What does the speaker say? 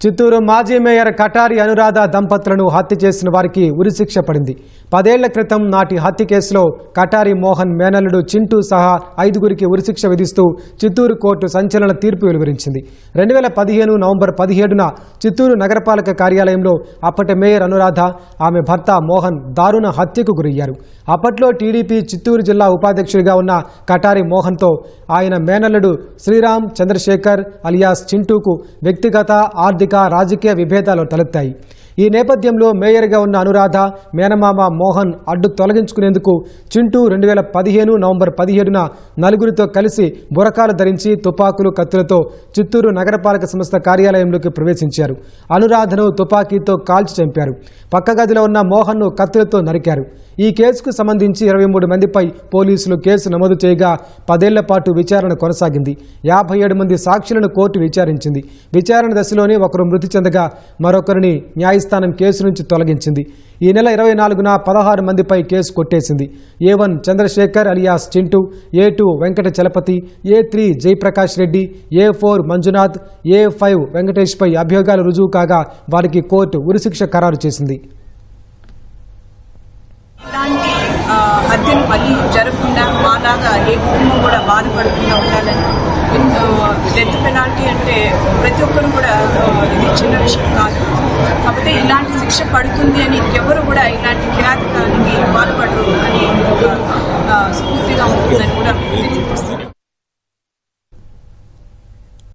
చిత్తూరు మాజీ మేయర్ కటారి అనురాధ దంపతులను హత్య చేసిన వారికి ఉరిశిక్ష పడింది. 10 ఏళ్ల క్రితం నాటి హత్య కేసులో కటారి మోహన్ మేనల్లుడు చింటూ సహా 5గురికి ఉరిశిక్ష విధిస్తూ చిత్తూరు కోర్టు సంచలన తీర్పు వెలువరించింది. 2015 నవంబర్ 17న చిత్తూరు నగరపాలక కార్యాలయంలో అప్పటి మేయర్ అనురాధ, ఆమె భర్త మోహన్ దారుణ హత్యకు గురయ్యారు. అప్పట్లో టీడీపీ చిత్తూరు జిల్లా ఉపాధ్యక్షుడిగా ఉన్న కటారి మోహన్తో ఆయన మేనల్లుడు శ్రీరామ్ చంద్రశేఖర్ అలియాస్ చింటూకు వ్యక్తిగత, ఆర్థిక, రాజకీయ విభేదాలు తలెత్తాయి. ఈ నేపథ్యంలో మేయర్గా ఉన్న అనురాధ మేనమామ మోహన్ అడ్డు తొలగించుకునేందుకు చింటూ 2015 నవంబర్ 17న 4గురితో కలిసి బురకాలు ధరించి తుపాకులు, కత్తులతో చిత్తూరు నగరపాలక సంస్థ కార్యాలయంలోకి ప్రవేశించారు. అనురాధను తుపాకీతో కాల్చి చంపారు. పక్క గదిలో ఉన్న మోహన్ను కత్తులతో నరికారు. ఈ కేసుకు సంబంధించి 23 మందిపై పోలీసులు కేసు నమోదు చేయగా 10 ఏళ్ల పాటు విచారణ కొనసాగింది. 57 మంది సాక్షులను కోర్టు విచారించింది. విచారణ దశలోనే ఒకరు మృతి చెందగా మరొకరిని న్యాయస్థానం కేసు నుంచి తొలగించింది. ఈ నెల 24న 16 మందిపై కేసు కొట్టేసింది. A1 Chandrashekar alias Chintu, A2 Venkata Chalapathi, A3 Jayaprakash Reddy, A4 Manjunath, A5 వెంకటేష్పై అభియోగాలు రుజువు కాగా వారికి కోర్టు ఉరిశిక్ష ఖరారు చేసింది. ఇలాంటి హత్యలు మళ్ళీ జరగకుండా మాలాగా ఏ కుటుంబం కూడా బాధపడకుండా ఉండాలని, డెత్ పెనాల్టీ అంటే ప్రతి ఒక్కరు కూడా ఇది చిన్న విషయం కాదు. కాకపోతే ఇలాంటి శిక్ష పడుతుంది అని ఎవరు కూడా ఇలాంటి కిరాతకానికి బాధపడరు అని ఒక స్ఫూర్తిగా ఉంటుందని కూడా తెలియజేస్తుంది.